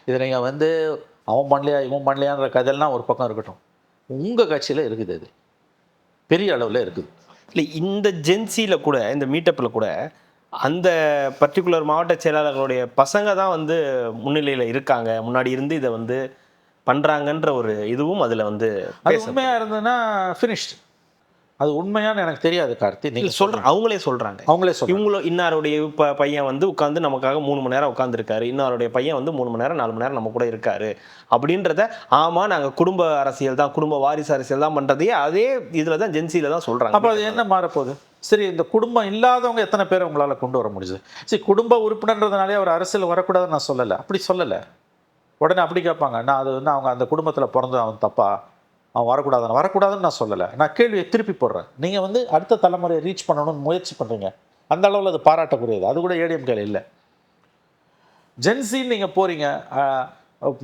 இதை நீங்கள் வந்து அவன் பண்ணலையா இவன் பண்ணலையான்ற கதையெல்லாம் ஒரு பக்கம் இருக்கட்டும், உங்கள் கட்சியில் இருக்குது, அது பெரிய அளவில் இருக்குது. இல்லை, இந்த ஜென்சியில் கூட, இந்த மீட்டப்பில் கூட அந்த பர்டிகுலர் மாவட்ட செயலாளர்களுடைய பசங்க தான் வந்து முன்னிலையில் இருக்காங்க, முன்னாடி இருந்து இதை வந்து பண்ணுறாங்கன்ற ஒரு இதுவும் அதில் வந்து அது உண்மையாக இருந்ததுன்னா ஃபினிஷ்டு. அது உண்மையானு எனக்கு தெரியாது கார்த்தி, நீங்கள் சொல்கிறேன். அவங்களே சொல்கிறாங்க இவங்களும் இன்னாருடைய பையன் வந்து உட்காந்து நமக்காக 3 மணி நேரம் உட்காந்துருக்காரு, இன்னாருடைய பையன் வந்து 3 மணி நேரம் 4 மணி நேரம் நம்ம கூட இருக்காரு அப்படின்றத. ஆமாம், நாங்கள் குடும்ப அரசியல் தான், குடும்ப வாரிசு அரசியல் தான் பண்ணுறதையே அதே இதில் தான் ஜென்சியில் தான் சொல்கிறாங்க. அப்போ அது என்ன மாறப்போகுது? சரி, இந்த குடும்பம் இல்லாதவங்க எத்தனை பேர் உங்களால் கொண்டு வர முடியுது? சரி, குடும்ப உறுப்பினர்ன்றதுனாலே அவர் அரசியல் வரக்கூடாதுன்னு நான் சொல்லலை, அப்படி சொல்லலை. உடனே அப்படி கேட்பாங்க, நான் அது வந்து அவங்க அந்த குடும்பத்தில் பிறந்து அவன் தப்பா, அவன் வரக்கூடாதுன்னு நான் சொல்லலை. நான் கேள்வியை திருப்பி போடுறேன். நீங்கள் வந்து அடுத்த தலைமுறையை ரீச் பண்ணணும்னு முயற்சி பண்ணுறீங்க, அந்த அளவில் அது பாராட்டக்கூடியது. அது கூட ஏடிஎம்கேல இல்லை. ஜென்சின்னு நீங்கள் போகிறீங்க,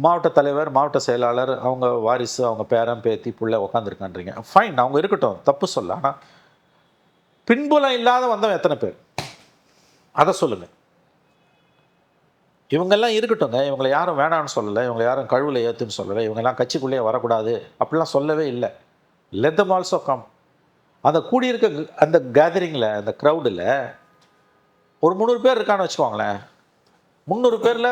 மாவட்ட தலைவர், மாவட்ட செயலாளர், அவங்க வாரிசு, அவங்க பேரன் பேத்தி புள்ள உட்காந்துருக்கான்றீங்க, ஃபைன், அவங்க இருக்கட்டும், தப்பு சொல்ல. ஆனால் பின்புலம் இல்லாத வந்தவன் எத்தனை பேர், அதை சொல்லுங்கள். இவங்கெல்லாம் இருக்கட்டும்ங்க, இவங்களை யாரும் வேணான்னு சொல்லலை, இவங்க யாரும் கழுவில் ஏற்றுன்னு சொல்லலை, இவங்கெல்லாம் கட்சிக்குள்ளேயே வரக்கூடாது அப்படிலாம் சொல்லவே இல்லை. Let them also come. அந்த கூடியிருக்க அந்த கேதரிங்கில், அந்த க்ரௌடில் ஒரு 300 பேர் இருக்கான்னு வச்சுக்கோங்களேன். 300 பேரில்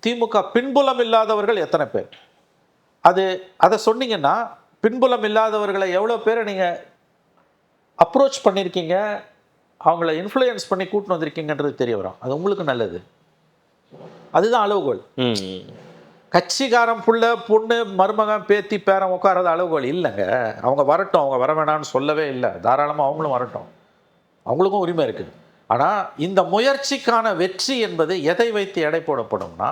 திமுக பின்புலம் இல்லாதவர்கள் எத்தனை பேர்? அதை சொன்னீங்கன்னா, பின்புலம் இல்லாதவர்களை எவ்வளோ பேரை நீங்கள் அப்ரோச் பண்ணியிருக்கீங்க, அவங்கள இன்ஃப்ளூயன்ஸ் பண்ணி கூட்டின்னு வந்திருக்கீங்கன்றது தெரிய வரும். அது உங்களுக்கு நல்லது. அதுதான் அளவுகோல். கட்சிக்காரன் புள்ள பொண்ணு மருமகன் பேத்தி பேரன் உட்காரது அளவுகோல் இல்லைங்க. அவங்க வரட்டும், அவங்க வர வேணான்னு சொல்லவே இல்லை, தாராளமாக அவங்களும் வரட்டும், அவங்களுக்கும் உரிமை இருக்குது. ஆனால் இந்த முயற்சிக்கான வெற்றி என்பது எதை வைத்து எடை போடப்படும்னா,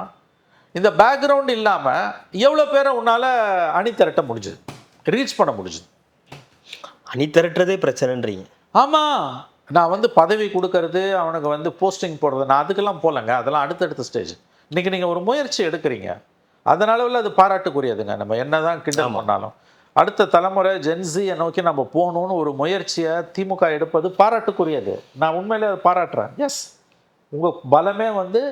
இந்த பேக்ரவுண்ட் இல்லாமல் எவ்வளோ பேரை உன்னால் அணி திரட்ட முடிஞ்சுது, ரீச் பண்ண முடிஞ்சுது. அணி திரட்டுறதே பிரச்சனைன்றீங்க? ஆமாம், நான் வந்து பதவி கொடுக்கறது, அவனுக்கு வந்து போஸ்டிங் போடுறது, நான் அதுக்கெல்லாம் போகலைங்க, அதெல்லாம் அடுத்தடுத்த ஸ்டேஜ். இன்றைக்கி நீங்கள் ஒரு முயற்சி எடுக்கிறீங்க, அதனால அது பாராட்டுக்குரியதுங்க. நம்ம என்ன தான் கிண்டல் பண்ணாலும் அடுத்த தலைமுறை ஜென்சியை நோக்கி நம்ம போகணுன்னு ஒரு முயற்சியை திமுக எடுப்பது பாராட்டுக்குரியது. நான் உண்மையிலே அதை பாராட்டுறேன். எஸ், உங்கள் பலமே வந்து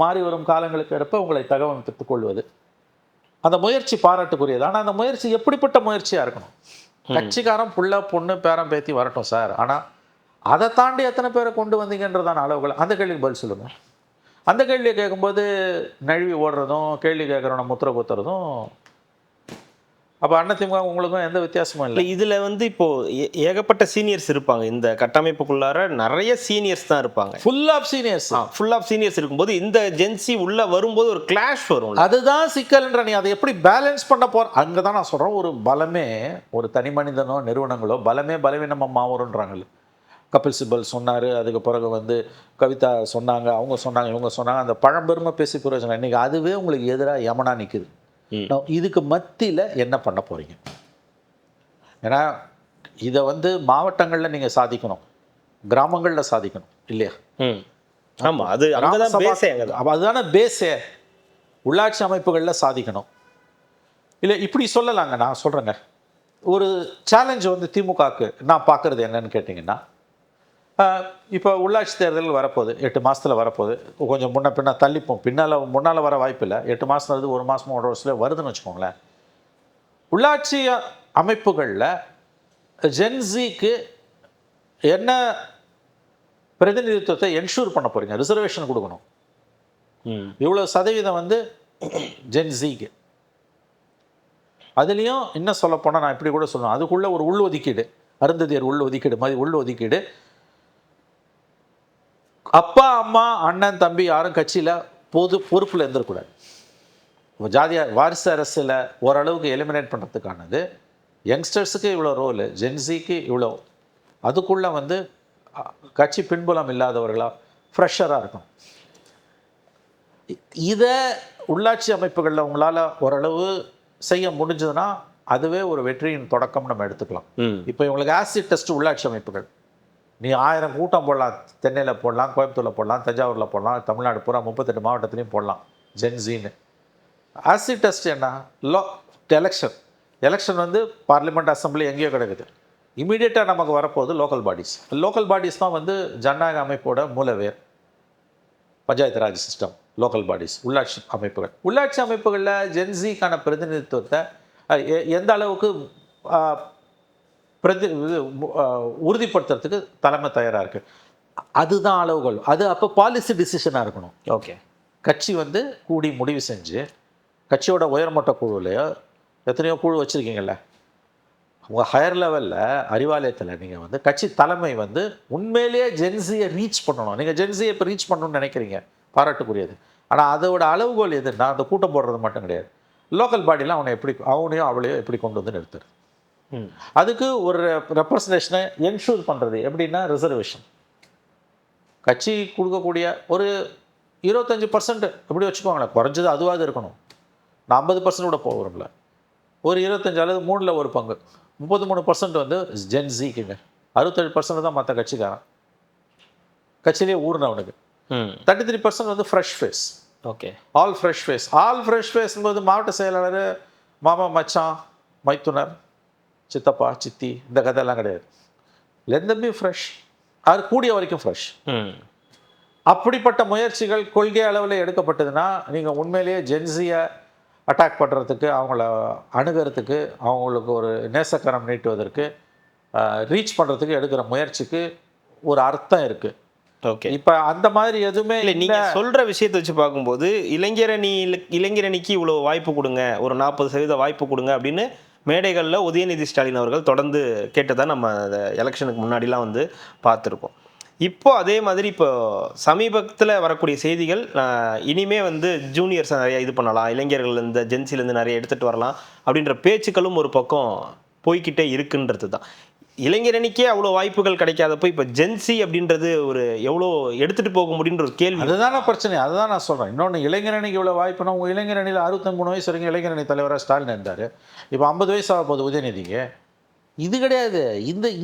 மாறி வரும் காலங்களுக்கு ஏற்ப உங்களை தகவமைத்துக் கொள்வது, அந்த முயற்சி பாராட்டுக்குரியது. ஆனால் அந்த முயற்சி எப்படிப்பட்ட முயற்சியாக இருக்கணும்? கட்சிக்காரன் புள்ள பொண்ணு பேரன் பேத்தி வரட்டும் சார், ஆனால் அதை தாண்டி எத்தனை பேரை கொண்டு வந்தீங்கன்றதான அளவுகள். அந்த கேள்விக்கு பதில் சொல்லுங்கள். அந்த கேள்வியை கேட்கும்போது நழுவி ஓடுறதும், கேள்வி கேட்குறவனை முத்திர குத்துறதும், அப்போ அதிமுக உங்களுக்கும் எந்த வித்தியாசமும் இல்லை. இதில் வந்து இப்போது ஏகப்பட்ட சீனியர்ஸ் இருப்பாங்க, இந்த கட்டமைப்புக்குள்ளார நிறைய சீனியர்ஸ் தான் இருப்பாங்க. ஃபுல் ஆஃப் சீனியர்ஸ் இருக்கும்போது இந்த ஜென்சி உள்ளே வரும்போது ஒரு கிளாஷ் வரும். அதுதான் சிக்கல்ன்ற. நீ அதை எப்படி பேலன்ஸ் பண்ண போகிற? அங்கே தான் நான் சொல்கிறேன், ஒரு பலமே, ஒரு தனி மனிதனோ நிறுவனங்களோ பலமே பலவீனமாக மாறுன்றாங்கல்ல. கபில் சிபல் சொன்னார், அதுக்கு பிறகு வந்து கவிதா சொன்னாங்க, அவங்க சொன்னாங்க, இவங்க சொன்னாங்க, அந்த பழம்பெருமை பேசி பிரயோஜனம். இன்றைக்கி அதுவே உங்களுக்கு எதிராக யமனா நிற்குது. இதுக்கு மத்தியில் என்ன பண்ண போகிறீங்க? ஏன்னா இதை வந்து மாவட்டங்களில் நீங்கள் சாதிக்கணும், கிராமங்களில் சாதிக்கணும் இல்லையா? ஆமாம், அது அதுதானே பேஸே. உள்ளாட்சி அமைப்புகளில் சாதிக்கணும். இல்லை இப்படி சொல்லலாங்க, நான் சொல்கிறேங்க. ஒரு சேலஞ்சு வந்து திமுகவுக்கு நான் பார்க்குறது என்னன்னு கேட்டிங்கன்னா, இப்போ உள்ளாட்சி தேர்தல் வரப்போகுது, 8 மாதத்தில் வரப்போகுது. கொஞ்சம் முன்ன பின்ன தள்ளிப்போம், முன்னால் வர வாய்ப்பு இல்லை. 8 மாதம் வருது, 1 மாதமோ 1 வருஷத்துல வருதுன்னு வச்சுக்கோங்களேன். உள்ளாட்சி அமைப்புகளில் ஜென்சிக்கு என்ன பிரதிநிதித்துவத்தை என்ஷூர் பண்ண போகிறீங்க? ரிசர்வேஷன் கொடுக்கணும். இவ்வளோ சதவீதம் வந்து ஜென்சிக்கு. அதுலேயும் இன்னும் சொல்லப்போனால் நான் இப்படி கூட சொல்லணும், அதுக்குள்ளே ஒரு உள்ஒதுக்கீடு, அருந்ததியர் உள்ஒதுக்கீடு மாதிரி உள்ஒதுக்கீடு. அப்பா அம்மா அண்ணன் தம்பி யாரும் கட்சியில் பொறுப்பில் இருந்துடக்கூடாது. ஜாதியார் வாரிசு அரசில் ஓரளவுக்கு எலிமினேட் பண்ணுறதுக்கானது. யங்ஸ்டர்ஸுக்கு இவ்வளோ ரோலு, ஜென்சிக்கு இவ்வளோ. அதுக்குள்ளே வந்து கட்சி பின்புலம் இல்லாதவர்களாக ஃப்ரெஷராக இருக்கும். இதை உள்ளாட்சி அமைப்புகளில் உங்களால் ஓரளவு செய்ய முடிஞ்சதுன்னா அதுவே ஒரு வெற்றியின் தொடக்கம் நம்ம எடுத்துக்கலாம். இப்போ இவங்களுக்கு ஆசிட் டெஸ்ட் உள்ளாட்சி அமைப்புகள், நீ 1000 கூட்டம் போடலாம், சென்னையில் போடலாம், கோயம்புத்தூரில் போடலாம், தஞ்சாவூரில் போடலாம், தமிழ்நாடு பூரா 38 மாவட்டத்துலேயும் போடலாம் ஜென்சின்னு. ஆசிட் டெஸ்ட் என்ன? எலெக்ஷன் வந்து பார்லிமெண்ட் அசம்பிளி எங்கேயோ கிடக்குது. இமீடியட்டாக நமக்கு வரப்போகுது லோக்கல் பாடிஸ் தான் வந்து ஜனநாயக அமைப்போட மூலவேர். Panchayat raj system, local bodies, உள்ளாட்சி அமைப்புகளில் ஜென்சிக்கான பிரதிநிதித்துவத்தை எந்த அளவுக்கு உறுதிப்படுத்துறதுக்கு தலைமை தயாராக இருக்குது. அதுதான் அளவுகள். அது அப்போ பாலிசி டிசிஷனாக இருக்கணும். ஓகே, கட்சி வந்து கூடி முடிவு செஞ்சு, கட்சியோட உயர்மட்ட குழுவிலையோ எத்தனையோ குழு வச்சுருக்கீங்கள்ல, உங்கள் ஹையர் லெவலில் அறிவாலயத்தில் நீங்கள் வந்து கட்சி தலைமை வந்து உண்மையிலேயே ஜென்சியை ரீச் பண்ணணும். நீங்கள் ஜென்சியை இப்போ ரீச் பண்ணணும்னு நினைக்கிறீங்க, பாராட்டுக்குரியது. ஆனால் அதோட அளவுகோல் எதுன்னா அந்த கூட்டம் போடுறது மட்டும் கிடையாது. லோக்கல் பாடியில் அவனையும் அவளையோ எப்படி கொண்டு வந்து நிறுத்துறது. அதுக்கு ஒரு ரெப்ரசன்டேஷனை என்ஷூர் பண்ணுறது எப்படின்னா, ரிசர்வேஷன். கட்சி கொடுக்கக்கூடிய ஒரு 25% எப்படி வச்சுக்கோங்களேன், குறைஞ்சது அதுவாக இருக்கணும். நான் 50% கூட போக விரும்பல. ஒரு 25 அல்லது 3ல் 1 பங்கு, 33% வந்து ஜென்சிக்குங்க. 67% தான் மற்ற கட்சிக்காரன், கட்சியிலே ஊர்னவனுக்கு. 33% வந்து fresh face. Okay, all fresh ஃபேஸ்ம்போது மாவட்ட செயலாளர், மாமா, மச்சான், மைத்துனர், சித்தப்பா, சித்தி, இந்த கதையெல்லாம் கிடையாது. லெந்தம்பி ஃப்ரெஷ், அது கூடிய வரைக்கும் ஃப்ரெஷ். அப்படிப்பட்ட முயற்சிகள் கொள்கை அளவில் எடுக்கப்பட்டதுன்னா நீங்கள் உண்மையிலேயே ஜென்சியை அட்டாக் பண்ணுறதுக்கு, அவங்கள அணுகிறதுக்கு, அவங்களுக்கு ஒரு நேசக்கரம் நீட்டுவதற்கு, ரீச் பண்ணுறதுக்கு எடுக்கிற முயற்சிக்கு ஒரு அர்த்தம் இருக்குது. ஓகே, இப்போ அந்த மாதிரி எதுவுமே இல்லை. நீங்கள் சொல்கிற விஷயத்தை வச்சு பார்க்கும்போது இளைஞரணிக்கு இவ்வளோ வாய்ப்பு கொடுங்க, ஒரு 40% வாய்ப்பு கொடுங்க அப்படின்னு மேடைகளில் உதயநிதி ஸ்டாலின் அவர்கள் தொடர்ந்து கேட்டதான் நம்ம எலெக்ஷனுக்கு முன்னாடிலாம் வந்து பார்த்துருக்கோம். இப்போ அதே மாதிரி இப்போ சமீபத்தில் வரக்கூடிய செய்திகள், இனிமே வந்து ஜூனியர்ஸை நிறையா இது பண்ணலாம், இளைஞர்கள் இந்த ஜென்சிலேருந்து நிறைய எடுத்துகிட்டு வரலாம் அப்படின்ற பேச்சுக்களும் ஒரு பக்கம் போய்கிட்டே இருக்குன்றது தான். இளைஞரணிக்கே அவ்வளோ வாய்ப்புகள் கிடைக்காதப்போ இப்போ ஜென்சி அப்படின்றது ஒரு எவ்வளோ எடுத்துகிட்டு போக முடியுன்ற ஒரு கேள்வி. அதுதானே பிரச்சனை. அதுதான் நான் சொல்கிறேன். இன்னொன்று, இளைஞரணிக்கு இவ்வளோ வாய்ப்புனா, உங்கள் இளைஞரணியில் 63 வயசு வரைக்கும் இளைஞரணி தலைவராக ஸ்டாலின் இருந்தார். இப்போ 50 வயசு ஆக போகுது உதயநிதிக்கு. இது கிடையாது.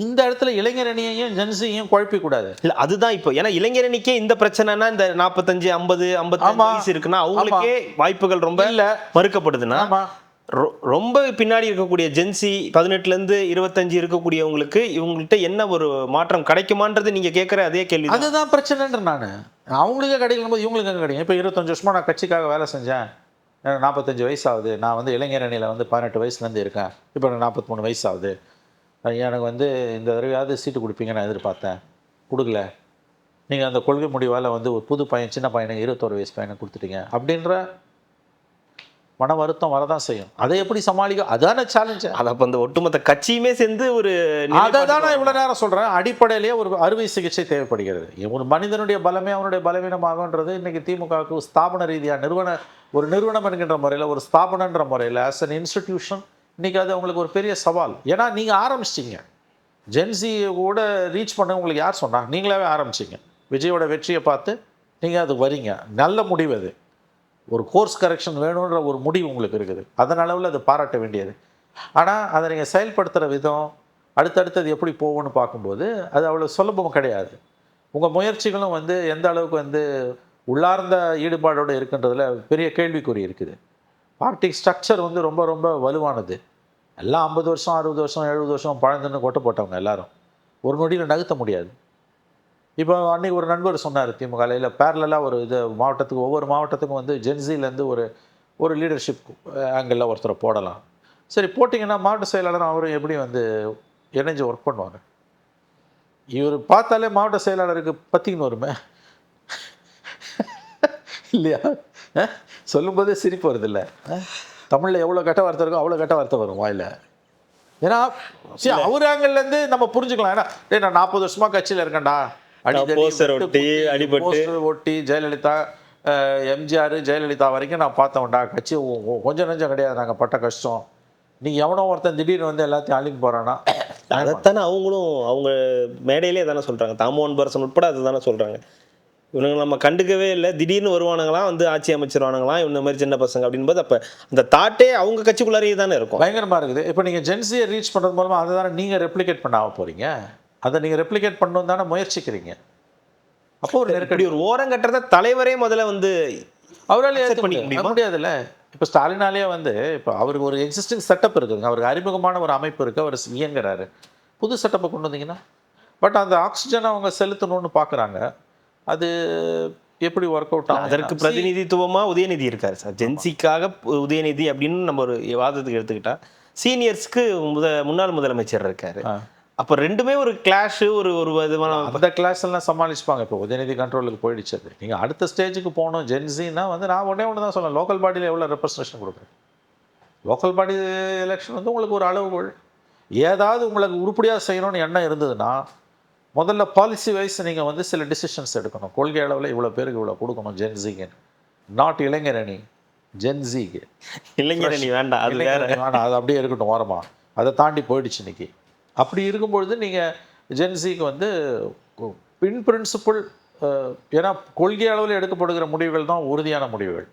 இந்த இடத்துல இளைஞரணியையும் ஜென்சியையும் குழப்பிக்கூடாது. இல்லை, அதுதான் இப்போ. ஏன்னா இளைஞரணிக்கே இந்த பிரச்சனைனா, இந்த 45, 50, 55 வயசு இருக்குன்னா அவங்களுக்கே வாய்ப்புகள் ரொம்ப இல்லை மறுக்கப்படுதுன்னா, ரொம்ப பின்னாடி இருக்கக்கூடிய ஜென்சி 18லேருந்து 25 இருக்கக்கூடியவங்களுக்கு இவங்கள்ட்ட என்ன ஒரு மாற்றம் கிடைக்குமான்றது நீங்கள் கேட்குற அதே கேள்வி. அதுதான் பிரச்சனைன்ற. நான் அவங்களுக்கே கிடைக்கும் போது இவங்களுக்கு எங்கே கிடைக்கும்? இப்போ 25 வருஷமாக நான் கட்சிக்காக வேலை செஞ்சேன், எனக்கு 45 வயசு ஆகுது. நான் வந்து இளைஞரணியில் வந்து 18 வயசுலேருந்து இருக்கேன். இப்போ எனக்கு 43 வயசு ஆகுது. எனக்கு வந்து இந்த தடவையாவது சீட்டு கொடுப்பீங்க நான் எதிர்பார்த்தேன், கொடுக்கல. நீங்கள் அந்த கொள்கை முடிவால் வந்து ஒரு புது பையன், சின்ன பையனுக்கு 21 வயசு பையனை கொடுத்துட்டீங்க அப்படின்ற மன வருத்தம் வரதான் செய்யும். அதை எப்படி சமாளிக்க? அதான சேலஞ்சு. அதை அப்போ அந்த ஒட்டுமொத்த கட்சியுமே சேர்ந்து ஒரு, அதை தான் நான் இவ்வளோ நேரம் சொல்கிறேன். அடிப்படையிலேயே ஒரு அறுவை சிகிச்சை தேவைப்படுகிறது. ஒரு மனிதனுடைய பலமே அவனுடைய பலவீனமாகன்றது இன்றைக்கி திமுகவுக்கு ஸ்தாபன ரீதியாக ஒரு நிறுவனம் என்கின்ற முறையில், ஒரு ஸ்தாபனன்ற முறையில், ஆஸ் அன் இன்ஸ்டிடியூஷன் இன்றைக்கி அது அவங்களுக்கு ஒரு பெரிய சவால். ஏன்னா நீங்கள் ஆரம்பிச்சிட்டிங்க, ஜென்சி கூட ரீச் பண்ண உங்களுக்கு யார் சொன்னாங்க? நீங்களாவே ஆரம்பிச்சிங்க. விஜயோட வெற்றியை பார்த்து நீங்கள் அது வரீங்க. நல்ல முடிவு அது. ஒரு கோர்ஸ் கரெக்ஷன் வேணுன்ற ஒரு முடிவு உங்களுக்கு இருக்குது. அதன் அளவில் அது பாராட்ட வேண்டியது. ஆனால் அதை நீங்கள் செயல்படுத்துகிற விதம், அடுத்தடுத்தது எப்படி போகும்னு பார்க்கும்போது அது அவ்வளோ சுலபம் கிடையாது. உங்கள் முயற்சிகளும் வந்து எந்த அளவுக்கு வந்து உள்ளார்ந்த ஈடுபாடோடு இருக்குன்றதுல பெரிய கேள்விக்குறி இருக்குது. பார்ட்டி ஸ்ட்ரக்சர் வந்து ரொம்ப ரொம்ப வலுவானது. எல்லாம் 50 வருஷம் 60 வருஷம் 70 வருஷம் பழந்துன்னு கொட்டை போட்டவங்க எல்லாரும் ஒரு நொடியில் நகர்த்த முடியாது. இப்போ அன்றைக்கி ஒரு நண்பர் சொன்னார் திமுகவில், இல்லை பேரலாக ஒரு இது மாவட்டத்துக்கு ஒவ்வொரு மாவட்டத்துக்கும் வந்து ஜென்சிலேருந்து ஒரு லீடர்ஷிப் ஆங்கிளில் ஒருத்தரை போடலாம். சரி போட்டிங்கன்னா மாவட்ட செயலாளர் அவரும் எப்படி வந்து இணைஞ்சு ஒர்க் பண்ணுவாங்க? இவர் பார்த்தாலே மாவட்ட செயலாளருக்கு பற்றிக்கின்னு வருமே இல்லையா? சொல்லும்போதே சிரிப்பு வருது இல்லை? தமிழில் எவ்வளோ கெட்ட வார்த்தை இருக்கோ அவ்வளோ கெட்ட வார்த்தை வரும் வாயில். ஏன்னா சரி அவர் ஆங்கிள்லேருந்து நம்ம புரிஞ்சுக்கலாம். ஏன்னா நான் 40 வருஷமாக கட்சியில் இருக்கேன்டா, போஸ்டர் ஒட்டி ஜெயலலிதா எம்ஜிஆர் ஜெயலலிதா வரைக்கும் நான் பார்த்தோம்டா, கட்சி கொஞ்சம் நெஞ்சம் கிடையாது நாங்கள் பட்ட கஷ்டம். நீங்கள் எவனோ ஒருத்தன் திடீர்னு வந்து எல்லாத்தையும் அழிஞ்சு போகிறான்னா அதைத்தானே அவங்களும் அவங்க மேடையிலே தானே சொல்கிறாங்க. தாமோன் பர்சன் உட்பட அதை தானே சொல்கிறாங்க. இவனுங்க நம்ம கண்டுக்கவே இல்லை, திடீர்னு வருவானுங்களாம், வந்து ஆட்சி அமைச்சிருவானுங்களாம், இவங்க மாதிரி சின்ன பசங்க அப்படின்போது அப்போ அந்த தாட்டே அவங்க கட்சிக்குள்ளாரையே தானே இருக்கும். பயங்கரமாக இருக்குது. இப்போ நீங்கள் ஜென்சியை ரீச் பண்ணுறது மூலமாக அதை தானே நீங்கள் ரெப்ளிகேட் பண்ண போகிறீங்க. அதை நீங்கள் ரெப்ளிகேட் பண்ணணும் தானே முயற்சிக்கிறீங்க. அப்போ ஒரு நெருக்கடி, ஒரு ஓரம் கட்டுறத தலைவரே முதல்ல வந்து அவரால் பண்ணிக்க முடியாதுல்ல. இப்போ ஸ்டாலினாலேயே வந்து இப்போ அவருக்கு ஒரு எக்ஸிஸ்டிங் செட்டப் இருக்குதுங்க, அவருக்கு அறிமுகமான ஒரு அமைப்பு இருக்குது, அவர் இயங்குறாரு. புது செட்டப்பை கொண்டு வந்தீங்கன்னா பட் அந்த ஆக்சிஜனை அவங்க செலுத்தணும்னு பார்க்குறாங்க. அது எப்படி ஒர்க் அவுட் ஆகும்? அதற்கு பிரதிநிதித்துவமாக உதயநிதி இருக்கார் சார். ஜென்சிக்காக உதயநிதி அப்படின்னு நம்ம ஒரு வாதத்துக்கு எடுத்துக்கிட்டா, சீனியர்ஸ்க்கு முன்னாள் முதலமைச்சர் இருக்காரு. அப்போ ரெண்டுமே ஒரு கிளாஷு, ஒரு விதமான அந்த கிளாஸ் எல்லாம் சமாளிச்சுப்பாங்க. இப்போ உதயநிதி கண்ட்ரோலுக்கு போயிடுச்சு. அது நீங்கள் அடுத்த ஸ்டேஜுக்கு போகணும். ஜென்சின்னா வந்து நான் ஒன்று தான் சொல்லுவேன், லோக்கல் பாடியில் எவ்வளோ ரெப்ரஸன்டேஷன் கொடுக்குறேன். லோக்கல் பாடி எலெக்ஷன் வந்து உங்களுக்கு ஒரு அளவுகோல். ஏதாவது உங்களுக்கு உருப்படியாக செய்யணும்னு எண்ணம் இருந்ததுன்னா முதல்ல பாலிசி வைஸ் நீங்கள் வந்து சில டிசிஷன்ஸ் எடுக்கணும். கொள்கை அளவில் இவ்வளோ பேருக்கு இவ்வளோ கொடுக்கணும் ஜென்சிக்கு, நாட் இளைஞர் அணி, ஜென்சிக்கு. இளைஞர் அணி வேண்டாம், அது வேண்டாம், அது அப்படியே இருக்கட்டும் ஓரமாக. அதை தாண்டி போயிடுச்சு இன்றைக்கி. அப்படி இருக்கும்பொழுது நீங்கள் ஜென்சிக்கு வந்து இன் பிரின்சிபிள், ஏன்னா கொள்கை அளவில் எடுக்கப்படுகிற முடிவுகள் தான் உறுதியான முடிவுகள்.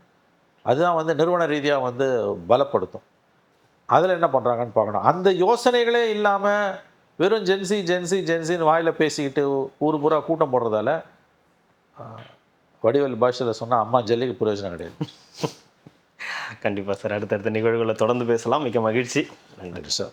அதுதான் வந்து நிறுவன ரீதியாக வந்து பலப்படுத்தும். அதில் என்ன பண்ணுறாங்கன்னு பார்க்கணும். அந்த யோசனைகளே இல்லாமல் வெறும் ஜென்சின்னு வாயில் பேசிக்கிட்டு ஊர் பூரா கூட்டம் போடுறதால வடிவேல் பாஷையில் சொன்னால் அம்மா ஜல்லிக்கு பிரயோஜனம் கிடையாது. கண்டிப்பாக சார். அடுத்தடுத்த நிகழ்வுகளை தொடர்ந்து பேசலாம். மிக மகிழ்ச்சி. நன்றி சார்.